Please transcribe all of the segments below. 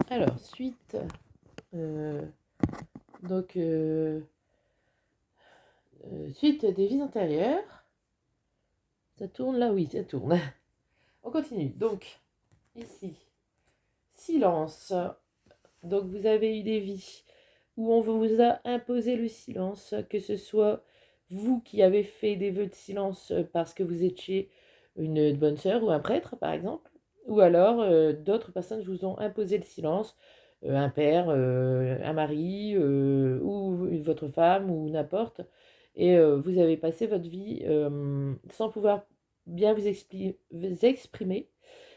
Alors, suite, donc, suite des vies antérieures. Ça tourne là, oui, ça tourne. On continue. Donc, ici, silence. Donc, vous avez eu des vies où on vous a imposé le silence, que ce soit vous qui avez fait des vœux de silence parce que vous étiez une bonne sœur ou un prêtre, par exemple, ou alors d'autres personnes vous ont imposé le silence, un père, un mari, ou votre femme, ou n'importe, et vous avez passé votre vie sans pouvoir bien vous exprimer.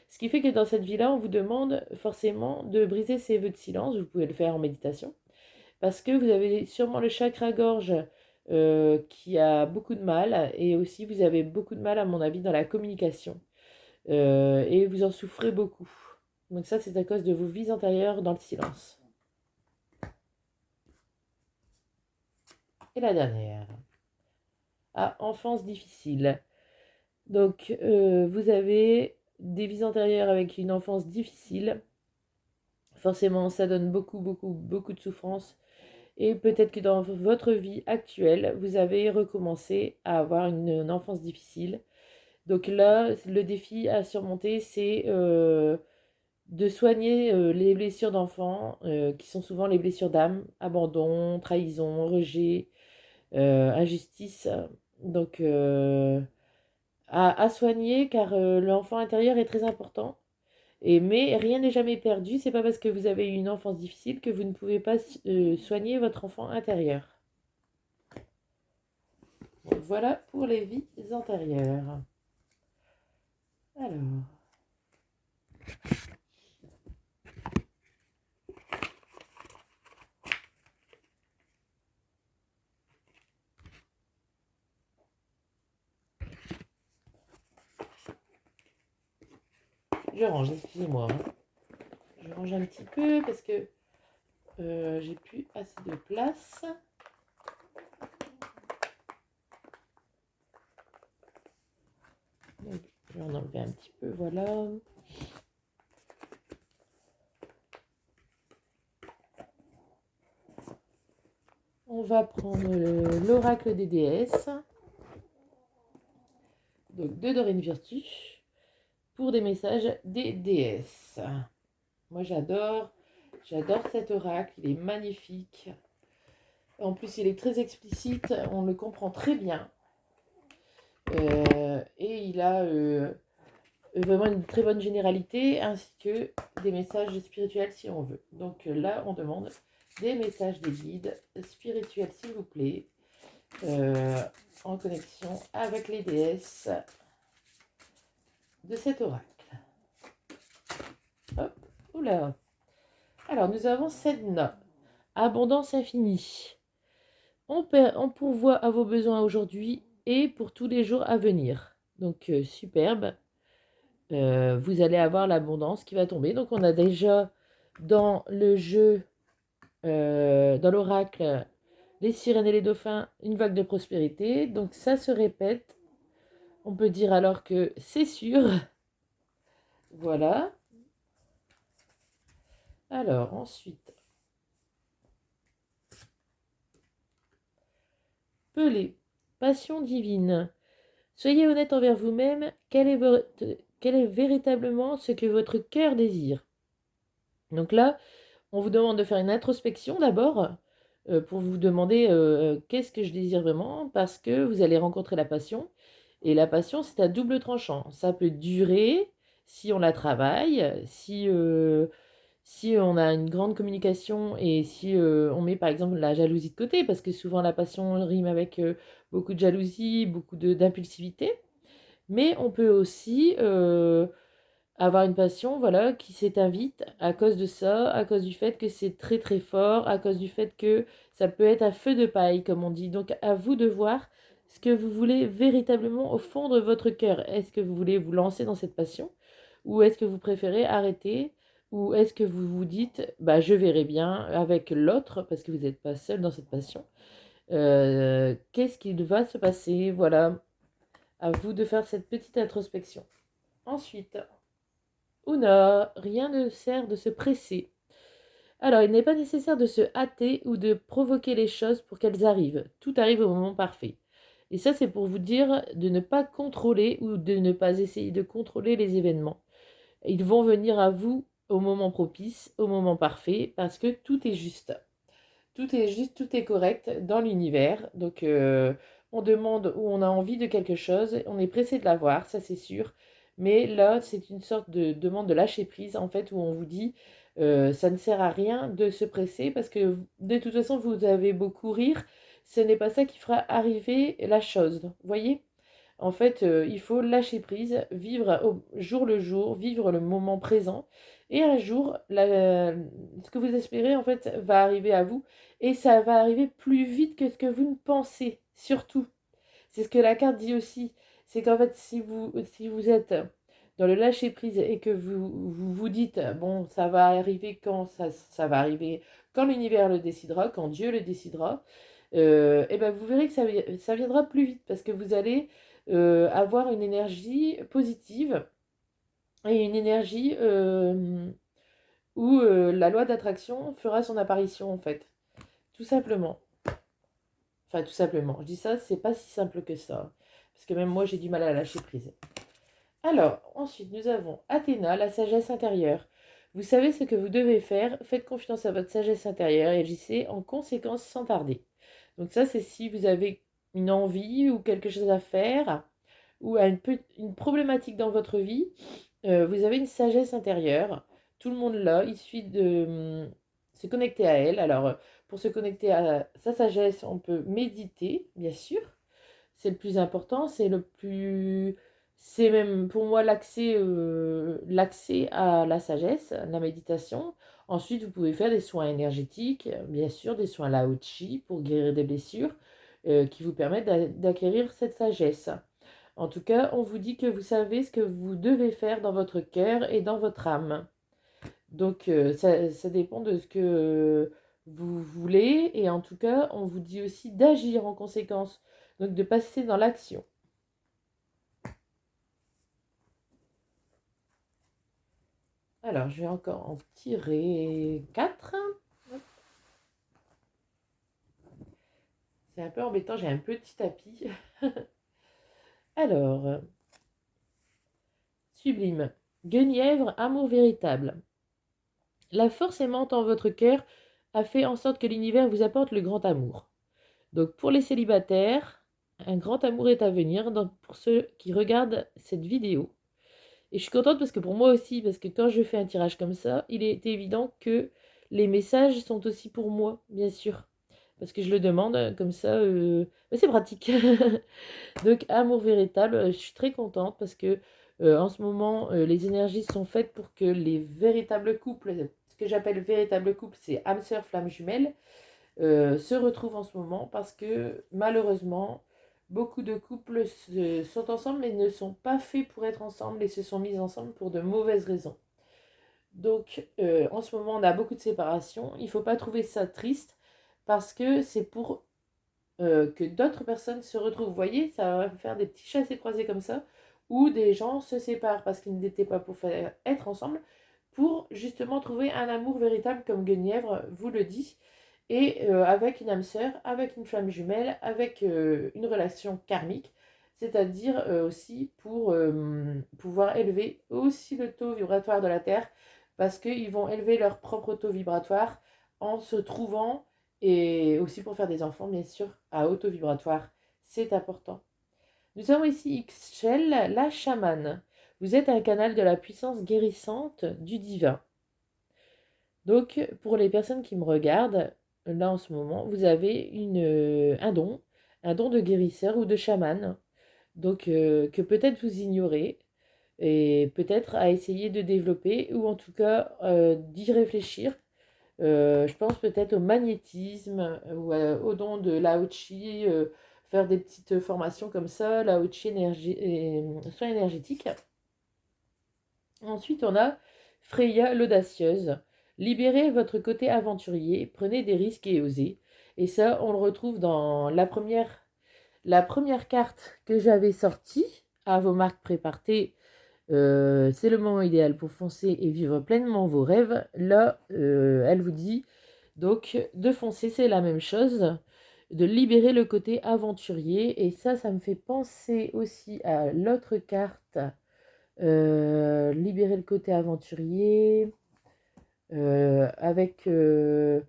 Ce qui fait que dans cette vie-là, on vous demande forcément de briser ces vœux de silence. Vous pouvez le faire en méditation parce que vous avez sûrement le chakra-gorge qui a beaucoup de mal, et aussi vous avez beaucoup de mal, à mon avis, dans la communication. Et vous en souffrez beaucoup. Donc ça, c'est à cause de vos vies antérieures dans le silence. Et la dernière. Ah, enfance difficile. Donc, vous avez des vies antérieures avec une enfance difficile. Forcément, ça donne beaucoup, beaucoup, beaucoup de souffrance. Et peut-être que dans votre vie actuelle, vous avez recommencé à avoir une enfance difficile. Donc là, le défi à surmonter, c'est de soigner les blessures d'enfant, qui sont souvent les blessures d'âme, abandon, trahison, rejet, injustice. Donc à soigner, car l'enfant intérieur est très important. Mais rien n'est jamais perdu. C'est pas parce que vous avez eu une enfance difficile que vous ne pouvez pas soigner votre enfant intérieur. Donc voilà pour les vies antérieures. Alors, je range, excusez-moi, hein. Je range un petit peu parce que j'ai plus assez de place. Donc, je vais en enlever un petit peu, voilà. On va prendre l'oracle des déesses, donc de Dorine Virtue, pour des messages des déesses. Moi j'adore cet oracle, il est magnifique. En plus il est très explicite, on le comprend très bien. Et il a vraiment une très bonne généralité, ainsi que des messages spirituels si on veut. Donc là on demande des messages des guides spirituels s'il vous plaît, en connexion avec les déesses de cet oracle. Hop, oula. Alors nous avons Sedna, abondance infinie. On pourvoit à vos besoins aujourd'hui et pour tous les jours à venir. Donc superbe. Vous allez avoir l'abondance qui va tomber. Donc on a déjà dans le jeu, dans l'oracle, les sirènes et les dauphins, une vague de prospérité. Donc ça se répète. On peut dire alors que c'est sûr. Voilà. Alors ensuite, Pelé, passion divine. Soyez honnête envers vous-même. Quel est véritablement ce que votre cœur désire? Donc là, on vous demande de faire une introspection d'abord, pour vous demander qu'est-ce que je désire vraiment, parce que vous allez rencontrer la passion. Et la passion, c'est à double tranchant. Ça peut durer si on la travaille, si on a une grande communication, et si on met par exemple la jalousie de côté, parce que souvent la passion rime avec beaucoup de jalousie, beaucoup d'impulsivité. Mais on peut aussi avoir une passion, voilà, qui s'éteint vite à cause de ça, à cause du fait que c'est très très fort, à cause du fait que ça peut être un feu de paille, comme on dit. Donc à vous de voir ce que vous voulez véritablement au fond de votre cœur. Est-ce que vous voulez vous lancer dans cette passion, ou est-ce que vous préférez arrêter, ou est-ce que vous vous dites, bah je verrai bien avec l'autre, parce que vous n'êtes pas seul dans cette passion. Qu'est-ce qu'il va se passer? Voilà, à vous de faire cette petite introspection. Ensuite, Ouna, rien ne sert de se presser. Alors, il n'est pas nécessaire de se hâter ou de provoquer les choses pour qu'elles arrivent. Tout arrive au moment parfait. Et ça, c'est pour vous dire de ne pas contrôler ou de ne pas essayer de contrôler les événements. Ils vont venir à vous au moment propice, au moment parfait, parce que tout est juste. Tout est juste, tout est correct dans l'univers. Donc, on demande ou on a envie de quelque chose, on est pressé de l'avoir, ça c'est sûr. Mais là, c'est une sorte de demande de lâcher prise, en fait, où on vous dit, ça ne sert à rien de se presser, parce que de toute façon, vous avez beau courir, ce n'est pas ça qui fera arriver la chose. Vous voyez? En fait, il faut lâcher prise, vivre au jour le jour, vivre le moment présent. Et un jour, ce que vous espérez, en fait, va arriver à vous. Et ça va arriver plus vite que ce que vous ne pensez, surtout. C'est ce que la carte dit aussi. C'est qu'en fait, si vous êtes dans le lâcher prise et que vous dites, bon, ça va arriver quand ça va arriver, quand l'univers le décidera, quand Dieu le décidera, et ben vous verrez que ça viendra plus vite parce que vous allez avoir une énergie positive et une énergie où la loi d'attraction fera son apparition en fait. Tout simplement. Enfin, tout simplement. Je dis ça, c'est pas si simple que ça. Parce que même moi, j'ai du mal à lâcher prise. Alors, ensuite, nous avons Athéna, la sagesse intérieure. Vous savez ce que vous devez faire. Faites confiance à votre sagesse intérieure et agissez en conséquence sans tarder. Donc ça, c'est si vous avez une envie ou quelque chose à faire ou une problématique dans votre vie, vous avez une sagesse intérieure. Tout le monde l'a. Il suffit de se connecter à elle. Alors, pour se connecter à sa sagesse, on peut méditer, bien sûr. C'est le plus important. C'est même pour moi l'accès à la sagesse, la méditation. Ensuite, vous pouvez faire des soins énergétiques, bien sûr, des soins Lao Chi pour guérir des blessures qui vous permettent d'acquérir cette sagesse. En tout cas, on vous dit que vous savez ce que vous devez faire dans votre cœur et dans votre âme. Donc, ça dépend de ce que vous voulez. Et en tout cas, on vous dit aussi d'agir en conséquence. Donc, de passer dans l'action. Alors, je vais encore en tirer 4. C'est un peu embêtant, j'ai un petit tapis. Alors, sublime. Guenièvre, amour véritable. La force aimante en votre cœur a fait en sorte que l'univers vous apporte le grand amour. Donc pour les célibataires, un grand amour est à venir pour ceux qui regardent cette vidéo. Et je suis contente parce que pour moi aussi, parce que quand je fais un tirage comme ça, il est évident que les messages sont aussi pour moi, bien sûr. Parce que je le demande, comme ça, c'est pratique. Donc amour véritable, je suis très contente parce que en ce moment, les énergies sont faites pour que les véritables couples, ce que j'appelle véritable couple, c'est âme sœur, flamme jumelle, se retrouvent en ce moment parce que malheureusement, beaucoup de couples sont ensemble mais ne sont pas faits pour être ensemble et se sont mis ensemble pour de mauvaises raisons. Donc en ce moment, on a beaucoup de séparations. Il ne faut pas trouver ça triste parce que c'est pour que d'autres personnes se retrouvent. Vous voyez, ça va faire des petits chassés-croisés comme ça où des gens se séparent parce qu'ils n'étaient pas pour être ensemble pour justement trouver un amour véritable comme Guenièvre vous le dit et avec une âme sœur, avec une flamme jumelle, avec une relation karmique, c'est-à-dire aussi pour pouvoir élever aussi le taux vibratoire de la Terre, parce qu'ils vont élever leur propre taux vibratoire en se trouvant, et aussi pour faire des enfants, bien sûr, à haut taux vibratoire. C'est important. Nous avons ici Ixchel, la chamane. Vous êtes un canal de la puissance guérissante du divin. Donc, pour les personnes qui me regardent, là en ce moment, vous avez un don de guérisseur ou de chaman, donc que peut-être vous ignorez, et peut-être à essayer de développer, ou en tout cas d'y réfléchir. Je pense peut-être au magnétisme, ou au don de Lao Chi, faire des petites formations comme ça, Lao Chi soins énergétiques. Ensuite, on a Freya l'audacieuse. Libérez votre côté aventurier, prenez des risques et osez. Et ça, on le retrouve dans la première carte que j'avais sortie à vos marques prépartées. c'est le moment idéal pour foncer et vivre pleinement vos rêves. Là, elle vous dit donc de foncer, c'est la même chose, de libérer le côté aventurier. Et ça me fait penser aussi à l'autre carte. Libérer le côté aventurier avec... j'ai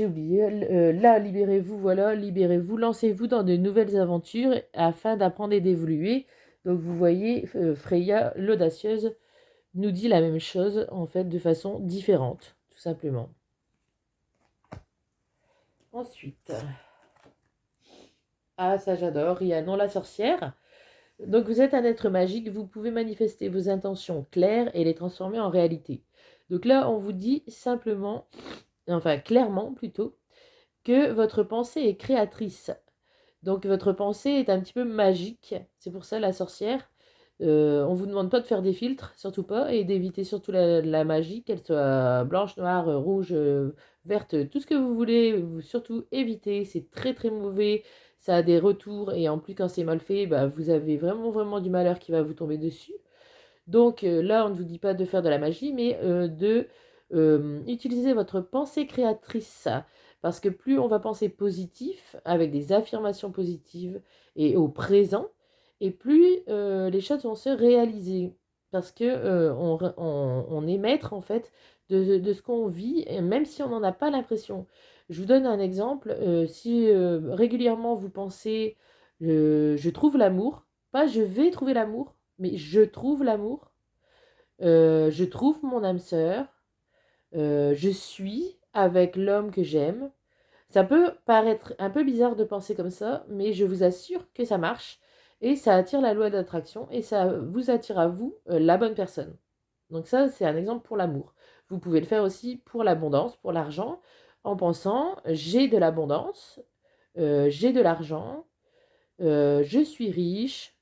oublié. Là, libérez-vous, voilà, libérez-vous, lancez-vous dans de nouvelles aventures afin d'apprendre et d'évoluer. Donc vous voyez, Freya, l'audacieuse, nous dit la même chose, en fait, de façon différente, tout simplement. Ensuite, ah ça j'adore, il y a Non la sorcière. Donc vous êtes un être magique, vous pouvez manifester vos intentions claires et les transformer en réalité. Donc là, on vous dit simplement, enfin clairement plutôt, que votre pensée est créatrice. Donc votre pensée est un petit peu magique, c'est pour ça la sorcière. On vous demande pas de faire des filtres, surtout pas, et d'éviter surtout la magie, qu'elle soit blanche, noire, rouge, verte, tout ce que vous voulez, vous surtout éviter, c'est très très mauvais, ça a des retours, et en plus quand c'est mal fait, bah, vous avez vraiment vraiment du malheur qui va vous tomber dessus. Donc là, on ne vous dit pas de faire de la magie, mais de utiliser votre pensée créatrice. Parce que plus on va penser positif, avec des affirmations positives et au présent, et plus les choses vont se réaliser. Parce que on est maître, en fait, de ce qu'on vit, et même si on n'en a pas l'impression. Je vous donne un exemple. Si régulièrement vous pensez je trouve l'amour, pas je vais trouver l'amour, mais je trouve l'amour, je trouve mon âme sœur, je suis avec l'homme que j'aime. Ça peut paraître un peu bizarre de penser comme ça, mais je vous assure que ça marche et ça attire la loi d'attraction et ça vous attire à vous la bonne personne. Donc ça, c'est un exemple pour l'amour. Vous pouvez le faire aussi pour l'abondance, pour l'argent, en pensant j'ai de l'abondance, j'ai de l'argent, je suis riche,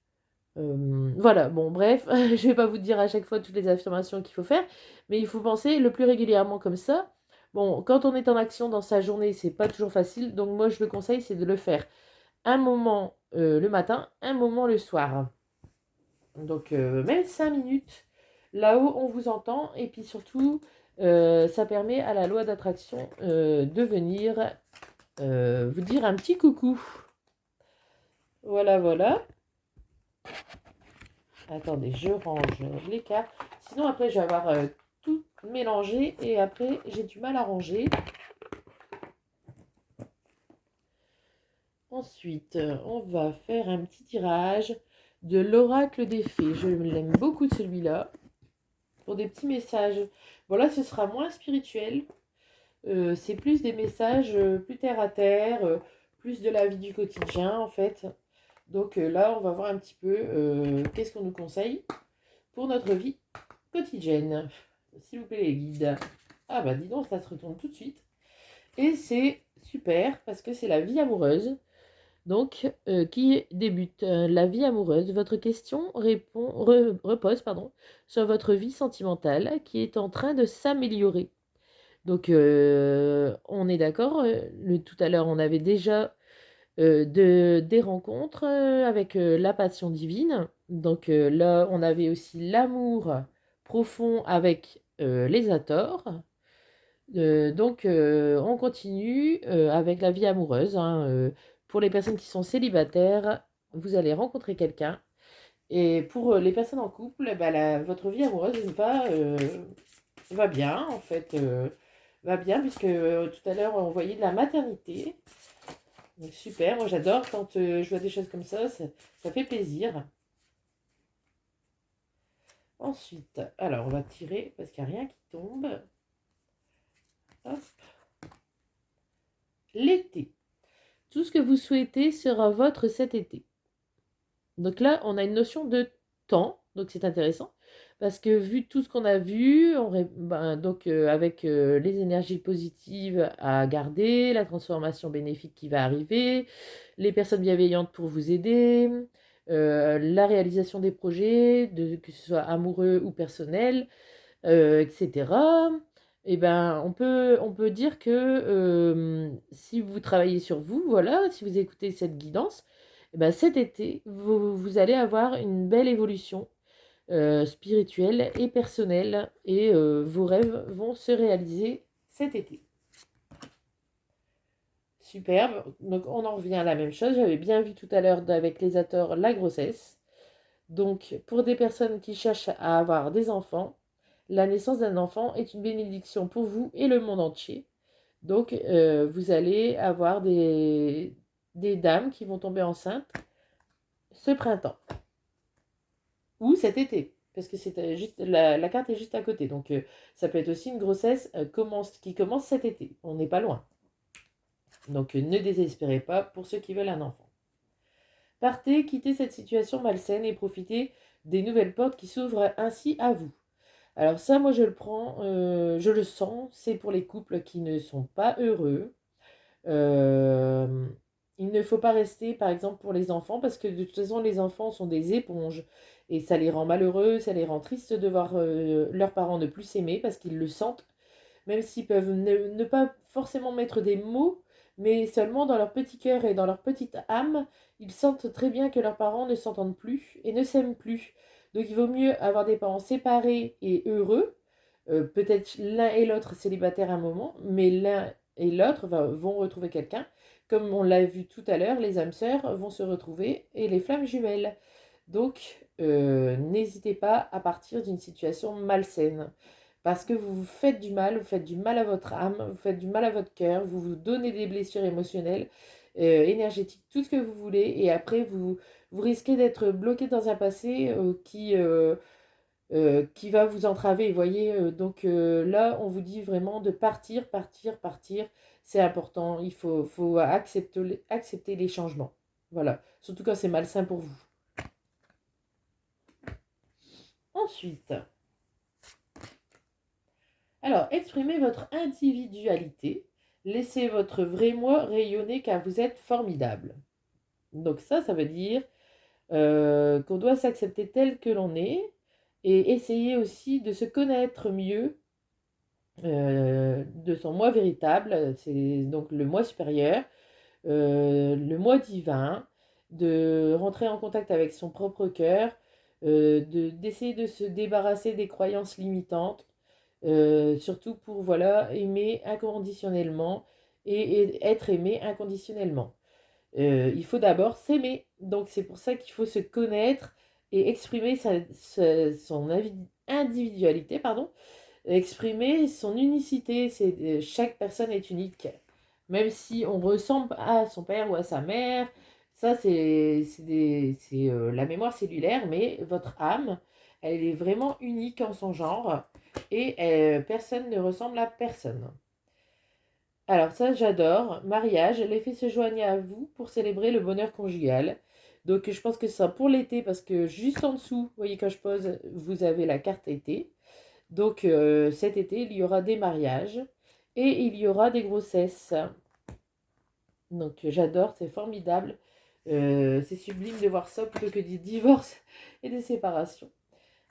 voilà, bon bref, je vais pas vous dire à chaque fois toutes les affirmations qu'il faut faire, mais il faut penser le plus régulièrement comme ça. Bon, quand on est en action dans sa journée, c'est pas toujours facile, donc moi je le conseille, c'est de le faire un moment le matin, un moment le soir. Donc même 5 minutes, là où on vous entend, et puis surtout, ça permet à la loi d'attraction de venir vous dire un petit coucou. Voilà, voilà. Attendez, je range les cartes. Sinon, après, je vais avoir tout mélangé et après, j'ai du mal à ranger. Ensuite, on va faire un petit tirage de l'oracle des fées. Je l'aime beaucoup celui-là. Pour des petits messages. Voilà, ce sera moins spirituel. C'est plus des messages plus terre à terre, plus de la vie du quotidien en fait. Donc là, on va voir un petit peu qu'est-ce qu'on nous conseille pour notre vie quotidienne. S'il vous plaît, les guides. Ah bah dis donc, ça se retourne tout de suite. Et c'est super parce que c'est la vie amoureuse. Donc, qui débute la vie amoureuse. Votre question repose sur votre vie sentimentale qui est en train de s'améliorer. Donc, on est d'accord. Tout à l'heure, on avait déjà des rencontres avec la passion divine. Donc là, on avait aussi l'amour profond avec les Hathors. Donc, on continue avec la vie amoureuse. Hein, pour les personnes qui sont célibataires, vous allez rencontrer quelqu'un. Et pour les personnes en couple, bah, votre vie amoureuse va bien, en fait. Va bien, puisque tout à l'heure, on voyait de la maternité. Donc, super, moi j'adore quand je vois des choses comme ça fait plaisir. Ensuite, alors on va tirer parce qu'il n'y a rien qui tombe. Hop. L'été. Tout ce que vous souhaitez sera votre cet été. Donc là, on a une notion de temps, donc c'est intéressant. Parce que vu tout ce qu'on a vu, donc avec les énergies positives à garder, la transformation bénéfique qui va arriver, les personnes bienveillantes pour vous aider, la réalisation des projets, que ce soit amoureux ou personnel, etc. Et ben, on peut dire que si vous travaillez sur vous, voilà, si vous écoutez cette guidance, eh ben, cet été, vous allez avoir une belle évolution. spirituels et personnels, et vos rêves vont se réaliser cet été. Superbe. Donc on en revient à la même chose. J'avais bien vu tout à l'heure avec les Hathors la grossesse. Donc pour des personnes qui cherchent à avoir des enfants, la naissance d'un enfant est une bénédiction pour vous et le monde entier. Donc vous allez avoir des dames qui vont tomber enceintes ce printemps ou cet été. Parce que c'est juste la carte est juste à côté. Donc ça peut être aussi une grossesse qui commence cet été. On n'est pas loin. Donc ne désespérez pas pour ceux qui veulent un enfant. Partez, quittez cette situation malsaine et profitez des nouvelles portes qui s'ouvrent ainsi à vous. Alors ça, moi je le prends, je le sens, c'est pour les couples qui ne sont pas heureux. Euh, il ne faut pas rester, par exemple, pour les enfants, parce que de toute façon, les enfants sont des éponges, et ça les rend malheureux, ça les rend tristes de voir leurs parents ne plus s'aimer, parce qu'ils le sentent, même s'ils peuvent ne pas forcément mettre des mots, mais seulement dans leur petit cœur et dans leur petite âme, ils sentent très bien que leurs parents ne s'entendent plus et ne s'aiment plus. Donc il vaut mieux avoir des parents séparés et heureux, peut-être l'un et l'autre célibataires à un moment, mais l'un et l'autre vont retrouver quelqu'un. Comme on l'a vu tout à l'heure, les âmes sœurs vont se retrouver et les flammes jumelles. Donc, n'hésitez pas à partir d'une situation malsaine. Parce que vous vous faites du mal à votre âme, vous faites du mal à votre cœur, vous vous donnez des blessures émotionnelles, énergétiques, tout ce que vous voulez, et après vous risquez d'être bloqué dans un passé qui va vous entraver. Vous voyez, donc là, on vous dit vraiment de partir, partir, partir. C'est important. Il faut accepter les changements. Voilà. Surtout quand c'est malsain pour vous. Ensuite, alors, exprimez votre individualité. Laissez votre vrai moi rayonner car vous êtes formidable. Donc ça veut dire qu'on doit s'accepter tel que l'on est et essayer aussi de se connaître mieux de son moi véritable, c'est donc le moi supérieur, le moi divin, de rentrer en contact avec son propre cœur, d'essayer de se débarrasser des croyances limitantes, surtout pour voilà, aimer inconditionnellement et être aimé inconditionnellement. Il faut d'abord s'aimer, donc c'est pour ça qu'il faut se connaître et exprimer son individualité, pardon, exprimer son unicité. Chaque personne est unique. Même si on ressemble à son père ou à sa mère, ça c'est la mémoire cellulaire, mais votre âme, elle est vraiment unique en son genre et personne ne ressemble à personne. Alors ça, j'adore. Mariage, les filles se joignent à vous pour célébrer le bonheur conjugal. Donc je pense que c'est ça pour l'été parce que juste en dessous, vous voyez quand je pose, vous avez la carte été. Donc cet été, il y aura des mariages et il y aura des grossesses. Donc j'adore, c'est formidable. C'est sublime de voir ça plutôt que des divorces et des séparations.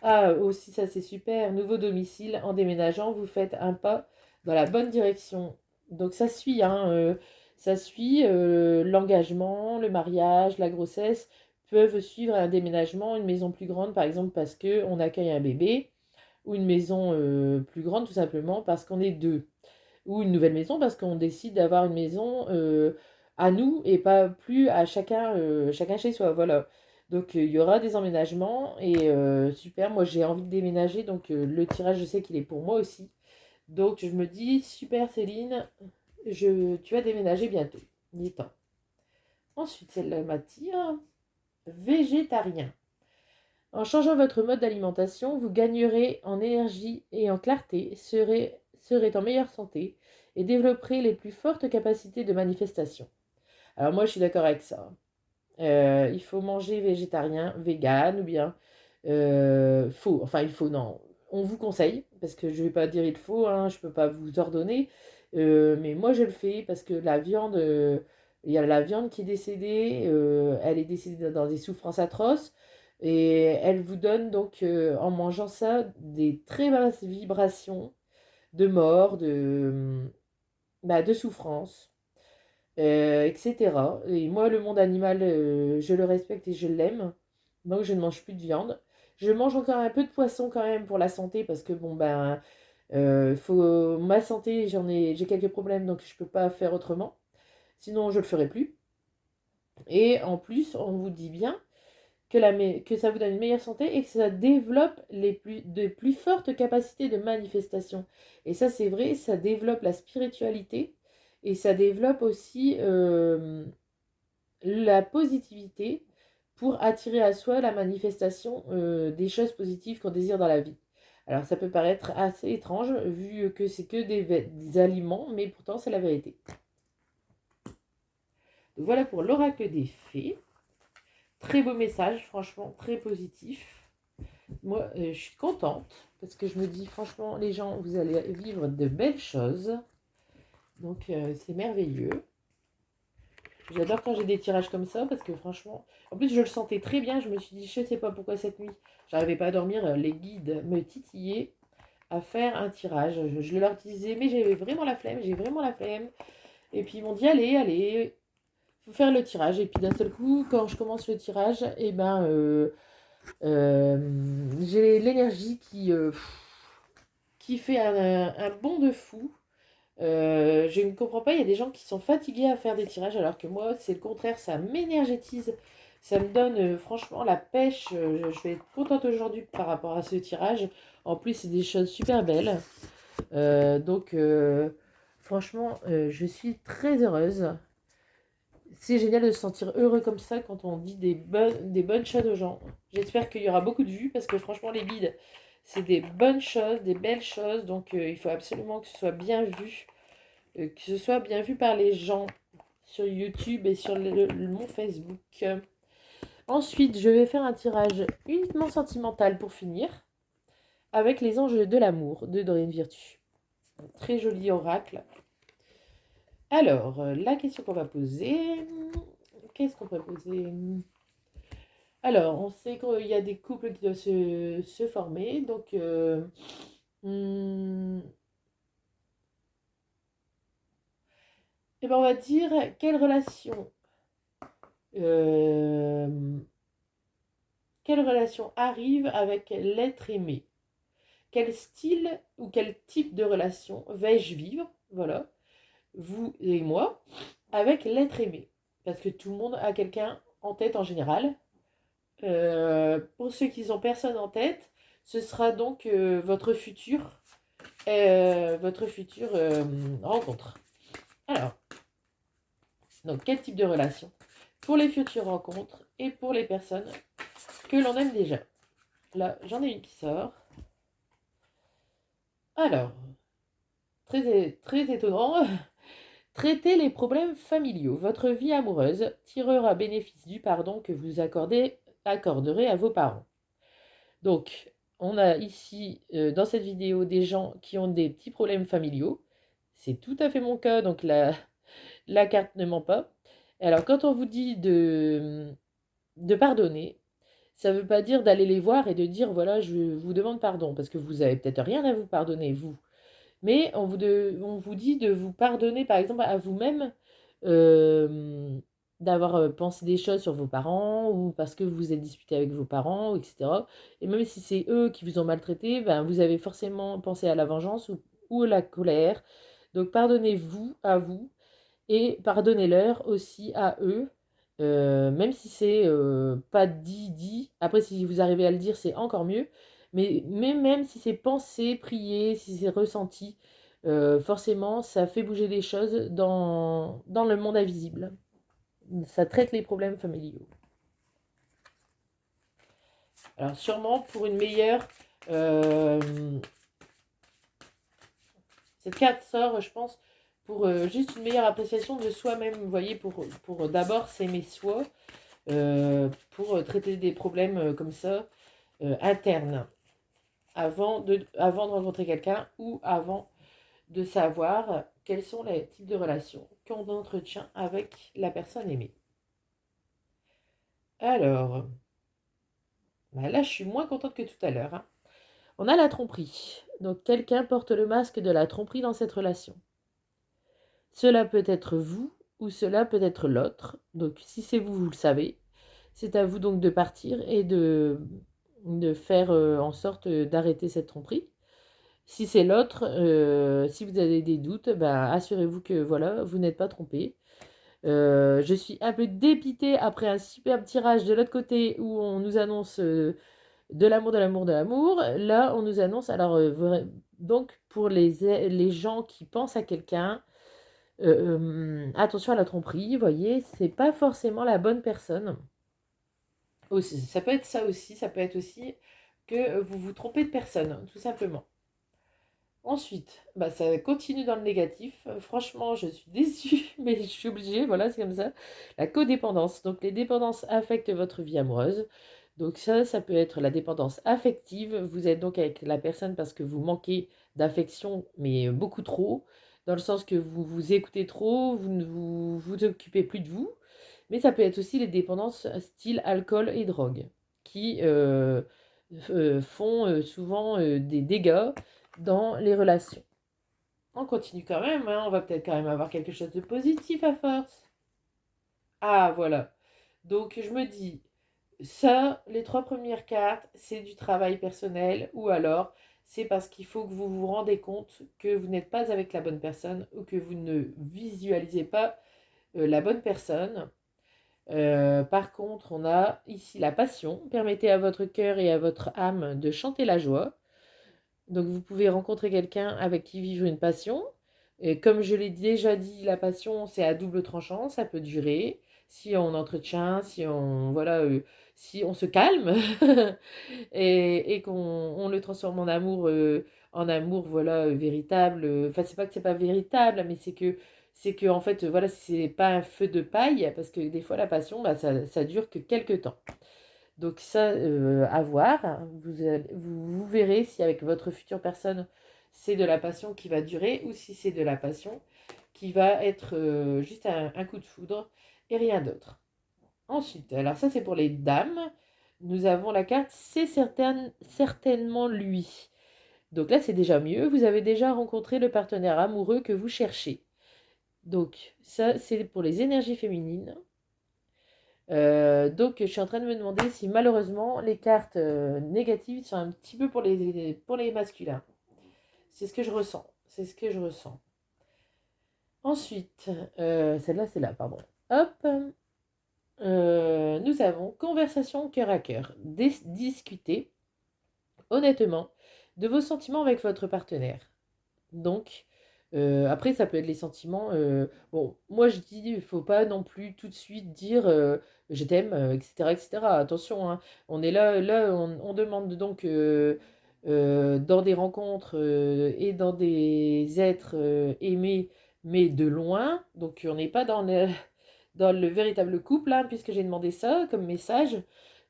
Ah, aussi, ça c'est super. Nouveau domicile, en déménageant, vous faites un pas dans la bonne direction. Donc ça suit, hein, ça suit l'engagement, le mariage, la grossesse peuvent suivre un déménagement, une maison plus grande par exemple parce que on accueille un bébé, ou une maison plus grande tout simplement parce qu'on est deux, ou une nouvelle maison parce qu'on décide d'avoir une maison à nous et pas plus à chacun chez soi. Voilà. Donc il y aura des emménagements et super, moi j'ai envie de déménager donc le tirage je sais qu'il est pour moi aussi. Donc je me dis super Céline, tu vas déménager bientôt. Il est temps. Ensuite celle-là m'attire. Végétarien. En changeant votre mode d'alimentation, vous gagnerez en énergie et en clarté, serez en meilleure santé et développerez les plus fortes capacités de manifestation. Alors moi je suis d'accord avec ça. Il faut manger végétarien, vegan ou bien enfin il faut, non, on vous conseille, parce que je ne vais pas dire il faut, hein, je ne peux pas vous ordonner, mais moi je le fais parce que la viande, il y a la viande qui est décédée, elle est décédée dans des souffrances atroces, et elle vous donne donc en mangeant ça des très basses vibrations de mort, de souffrance, etc. Et moi, le monde animal, je le respecte et je l'aime. Donc, je ne mange plus de viande. Je mange encore un peu de poisson quand même pour la santé parce que bon ben faut ma santé, j'ai quelques problèmes donc je peux pas faire autrement. Sinon je le ferai plus. Et en plus, on vous dit bien que ça vous donne une meilleure santé et que ça développe de plus fortes capacités de manifestation. Et ça, c'est vrai, ça développe la spiritualité et ça développe aussi la positivité pour attirer à soi la manifestation des choses positives qu'on désire dans la vie. Alors ça peut paraître assez étrange vu que c'est que des aliments, mais pourtant c'est la vérité. Donc voilà pour l'oracle des fées. Très beau message, franchement, très positif. Moi, je suis contente parce que je me dis, franchement, les gens, vous allez vivre de belles choses. Donc, c'est merveilleux. J'adore quand j'ai des tirages comme ça parce que franchement, en plus, je le sentais très bien. Je me suis dit, je ne sais pas pourquoi cette nuit, j'arrivais pas à dormir. Les guides me titillaient à faire un tirage. Je leur disais, mais j'ai vraiment la flemme, j'ai vraiment la flemme. Et puis, ils m'ont dit, allez, allez, faut faire le tirage. Et puis, d'un seul coup, quand je commence le tirage, et ben, j'ai l'énergie qui fait un bond de fou. Je ne comprends pas, il y a des gens qui sont fatigués à faire des tirages alors que moi, c'est le contraire, ça m'énergétise. Ça me donne franchement la pêche. Je vais être contente aujourd'hui par rapport à ce tirage. En plus, c'est des choses super belles. Donc, franchement, je suis très heureuse. C'est génial de se sentir heureux comme ça quand on dit des bonnes choses aux gens. J'espère qu'il y aura beaucoup de vues parce que franchement, les guides, c'est des bonnes choses, des belles choses. Donc, il faut absolument que ce soit bien vu, que ce soit bien vu par les gens sur YouTube et sur mon Facebook. Ensuite, je vais faire un tirage uniquement sentimental pour finir avec les anges de l'amour de Dorine Virtue. Un très joli oracle. Alors, la question qu'on va poser, qu'est-ce qu'on peut poser? Alors, on sait qu'il y a des couples qui doivent se former, donc hmm, eh ben on va dire euh, quelle relation arrive avec l'être aimé? Quel style ou quel type de relation vais-je vivre, voilà, vous et moi, avec l'être aimé? Parce que tout le monde a quelqu'un en tête en général. Pour ceux qui n'ont personne en tête, ce sera donc votre future rencontre. Alors, donc quel type de relation? Pour les futures rencontres et pour les personnes que l'on aime déjà. Là, j'en ai une qui sort. Alors, très étonnant. Traitez les problèmes familiaux. Votre vie amoureuse tirera bénéfice du pardon que vous accorderez à vos parents. Donc, on a ici, dans cette vidéo, des gens qui ont des petits problèmes familiaux. C'est tout à fait mon cas, donc la carte ne ment pas. Alors, quand on vous dit de pardonner, ça ne veut pas dire d'aller les voir et de dire, voilà, je vous demande pardon, parce que vous avez peut-être rien à vous pardonner, vous. Mais on vous dit de vous pardonner, par exemple, à vous-même, euh, d'avoir pensé des choses sur vos parents, ou parce que vous vous êtes disputé avec vos parents, etc. Et même si c'est eux qui vous ont maltraité, ben, vous avez forcément pensé à la vengeance ou à la colère. Donc pardonnez-vous à vous et pardonnez-leur aussi à eux. Même si c'est pas dit. Après, si vous arrivez à le dire, c'est encore mieux. Mais même si c'est pensé, prié, si c'est ressenti, forcément, ça fait bouger les choses dans le monde invisible. Ça traite les problèmes familiaux. Alors, sûrement pour une meilleure. Cette carte sort, je pense, pour juste une meilleure appréciation de soi-même. Vous voyez, pour d'abord s'aimer soi, pour traiter des problèmes comme ça, internes, avant de rencontrer quelqu'un ou avant de savoir quels sont les types de relations qu'on entretient avec la personne aimée. Alors, bah là, je suis moins contente que tout à l'heure, hein. On a la tromperie. Donc, quelqu'un porte le masque de la tromperie dans cette relation. Cela peut être vous ou cela peut être l'autre. Donc, si c'est vous, vous le savez. C'est à vous donc de partir et de faire en sorte d'arrêter cette tromperie. Si c'est l'autre, si vous avez des doutes, bah, assurez-vous que voilà, vous n'êtes pas trompé. Je suis un peu dépitée après un superbe tirage de l'autre côté où on nous annonce de l'amour, de l'amour, de l'amour. Là, on nous annonce, alors, donc pour les gens qui pensent à quelqu'un, attention à la tromperie, vous voyez, c'est pas forcément la bonne personne. Aussi, ça peut être ça aussi, ça peut être aussi que vous vous trompez de personne, tout simplement. Ensuite, bah, ça continue dans le négatif. Franchement, je suis déçue, mais je suis obligée, voilà, c'est comme ça. La codépendance. Donc, les dépendances affectent votre vie amoureuse. Donc, ça peut être la dépendance affective. Vous êtes donc avec la personne parce que vous manquez d'affection, mais beaucoup trop, dans le sens que vous vous écoutez trop, vous ne vous occupez plus de vous. Mais ça peut être aussi les dépendances style alcool et drogue, qui font souvent des dégâts dans les relations. On continue quand même, hein, on va peut-être quand même avoir quelque chose de positif à force. Ah, voilà. Donc je me dis, ça, les 3 premières cartes, c'est du travail personnel, ou alors c'est parce qu'il faut que vous vous rendez compte que vous n'êtes pas avec la bonne personne ou que vous ne visualisez pas la bonne personne. Par contre, on a ici la passion. Permettez à votre cœur et à votre âme de chanter la joie. Donc vous pouvez rencontrer quelqu'un avec qui vivre une passion. Et comme je l'ai déjà dit, la passion, c'est à double tranchant, ça peut durer. Si on entretient, si on, voilà, si on se calme et qu'on on le transforme en amour, voilà, véritable. Enfin, c'est pas que c'est pas véritable, mais c'est que en fait, voilà, c'est pas un feu de paille, parce que des fois, la passion, bah, ça dure que quelques temps. Donc ça, à voir. Vous verrez si avec votre future personne, c'est de la passion qui va durer ou si c'est de la passion qui va être juste un coup de foudre et rien d'autre. Ensuite, alors ça c'est pour les dames. Nous avons la carte c'est certainement lui. Donc là c'est déjà mieux. Vous avez déjà rencontré le partenaire amoureux que vous cherchez. Donc ça c'est pour les énergies féminines. Donc, je suis en train de me demander si malheureusement les cartes négatives sont un petit peu pour les masculins. C'est ce que je ressens. C'est ce que je ressens. Ensuite, celle-là, c'est là, pardon. Hop. Nous avons conversation cœur à cœur. Discuter honnêtement de vos sentiments avec votre partenaire. Donc, après, ça peut être les sentiments. Bon, moi je dis, il faut pas non plus tout de suite dire je t'aime, etc., etc. Attention, hein, on est là, on demande donc dans des rencontres et dans des êtres aimés, mais de loin. Donc, on n'est pas dans le véritable couple, hein, puisque j'ai demandé ça comme message.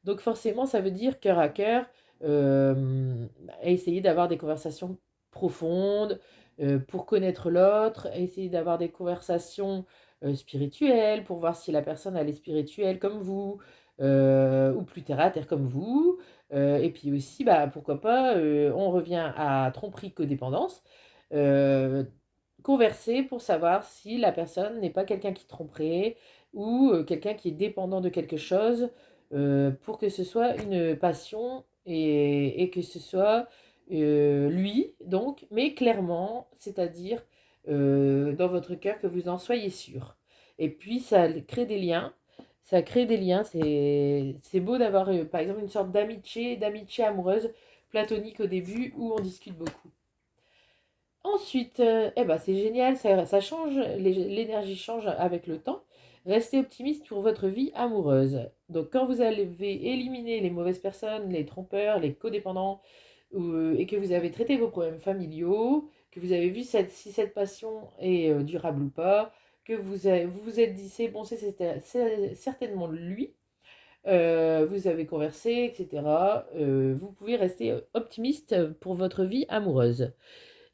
Donc, forcément, ça veut dire cœur à cœur, essayer d'avoir des conversations profondes pour connaître l'autre, essayer d'avoir des conversations spirituelles pour voir si la personne elle est spirituelle comme vous ou plus terre à terre comme vous. Et puis aussi, bah, pourquoi pas, on revient à tromperie codépendance. Euh, Converser pour savoir si la personne n'est pas quelqu'un qui tromperait ou quelqu'un qui est dépendant de quelque chose pour que ce soit une passion et que ce soit lui, donc, mais clairement, c'est-à-dire dans votre cœur que vous en soyez sûr. Et puis, ça crée des liens. Ça crée des liens. C'est beau d'avoir, par exemple, une sorte d'amitié amoureuse platonique au début où on discute beaucoup. Ensuite, eh ben, c'est génial, ça change, l'énergie change avec le temps. Restez optimiste pour votre vie amoureuse. Donc, quand vous avez éliminé les mauvaises personnes, les trompeurs, les codépendants, et que vous avez traité vos problèmes familiaux, que vous avez vu si cette passion est durable ou pas, que vous vous êtes dit c'est bon, c'est certainement lui, vous avez conversé, etc. Vous pouvez rester optimiste pour votre vie amoureuse.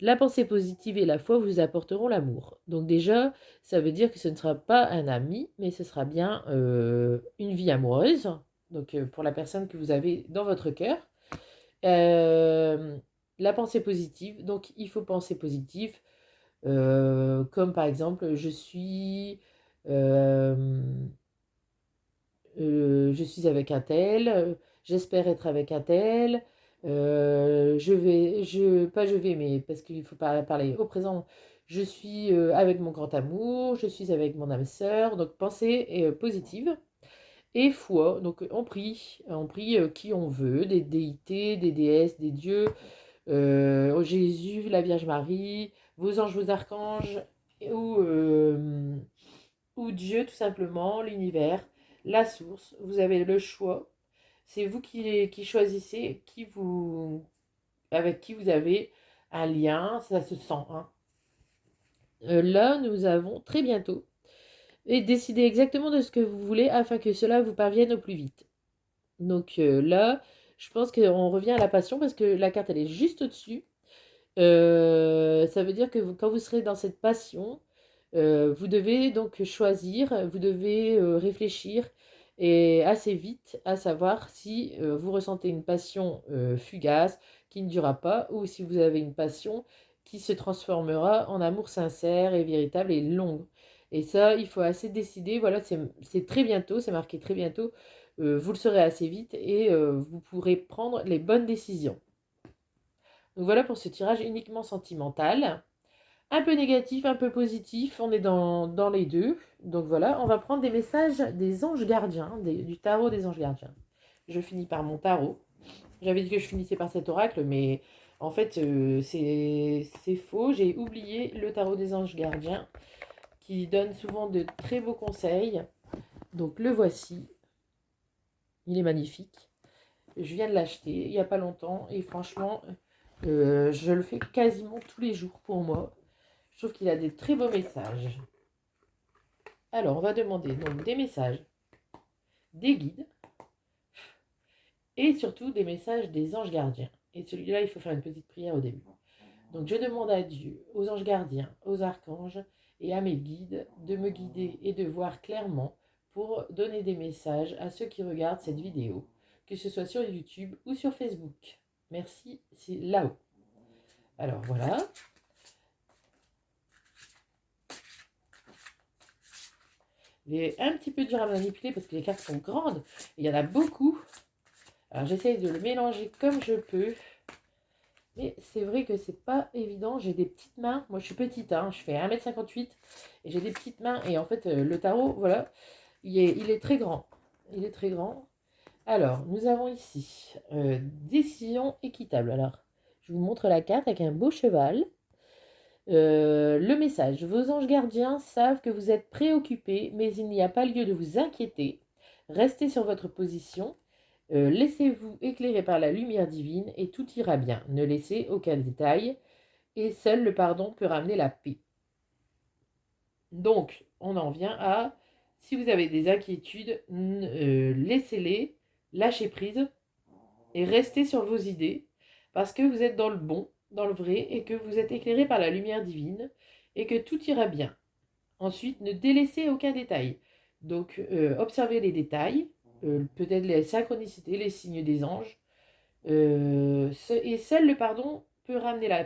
La pensée positive et la foi vous apporteront l'amour. Donc déjà, ça veut dire que ce ne sera pas un ami, mais ce sera bien une vie amoureuse. Donc pour la personne que vous avez dans votre cœur. Euh, la pensée positive, donc il faut penser positif, comme par exemple euh, je suis avec un tel, j'espère être avec un tel, pas je vais, mais parce qu'il faut pas parler au présent, je suis avec mon grand amour, je suis avec mon âme sœur, donc pensée positive. Et foi, donc on prie qui on veut, des déités, des déesses, des dieux, Jésus, la Vierge Marie, vos anges, vos archanges, ou, euh, ou Dieu tout simplement, l'univers, la source. Vous avez le choix. C'est vous qui choisissez avec qui vous avez un lien, ça se sent. Hein. Là, nous avons très bientôt et décidez exactement de ce que vous voulez afin que cela vous parvienne au plus vite. Donc là, je pense qu'on revient à la passion parce que la carte elle est juste au-dessus. Ça veut dire que quand vous serez dans cette passion, vous devez donc choisir, vous devez réfléchir et assez vite à savoir si vous ressentez une passion fugace qui ne durera pas ou si vous avez une passion qui se transformera en amour sincère et véritable et longue. Et ça, il faut assez décider. Voilà, c'est très bientôt, c'est marqué très bientôt. Vous le saurez assez vite et vous pourrez prendre les bonnes décisions. Donc voilà pour ce tirage uniquement sentimental. Un peu négatif, un peu positif, on est dans les deux. Donc voilà, on va prendre des messages des anges gardiens, du tarot des anges gardiens. Je finis par mon tarot. J'avais dit que je finissais par cet oracle, mais en fait c'est faux. J'ai oublié le tarot des anges gardiens qui donne souvent de très beaux conseils. Donc le voici. Il est magnifique. Je viens de l'acheter il n'y a pas longtemps et franchement, je le fais quasiment tous les jours pour moi. Je trouve qu'il a des très beaux messages. Alors, on va demander donc des messages, des guides et surtout des messages des anges gardiens. Et celui-là, il faut faire une petite prière au début. Donc, je demande à Dieu, aux anges gardiens, aux archanges et à mes guides de me guider et de voir clairement pour donner des messages à ceux qui regardent cette vidéo, que ce soit sur YouTube ou sur Facebook. Merci, c'est là-haut. Alors voilà. Il est un petit peu dur à manipuler parce que les cartes sont grandes. Il y en a beaucoup. Alors j'essaye de le mélanger comme je peux. Mais c'est vrai que c'est pas évident. J'ai des petites mains. Moi je suis petite, hein. Je fais 1,58 m. Et j'ai des petites mains. Et en fait, le tarot, voilà, il est très grand. Il est très grand. Alors, nous avons ici décision équitable. Alors, je vous montre la carte avec un beau cheval. Le message. Vos anges gardiens savent que vous êtes préoccupés, mais il n'y a pas lieu de vous inquiéter. Restez sur votre position. Laissez-vous éclairer par la lumière divine et tout ira bien. Ne laissez aucun détail. Et seul le pardon peut ramener la paix. Donc, on en vient à, si vous avez des inquiétudes, laissez-les, lâchez prise et restez sur vos idées parce que vous êtes dans le bon, dans le vrai et que vous êtes éclairé par la lumière divine et que tout ira bien. Ensuite, ne délaissez aucun détail. Donc, observez les détails, peut-être les synchronicités, les signes des anges. Et seul le pardon peut ramener la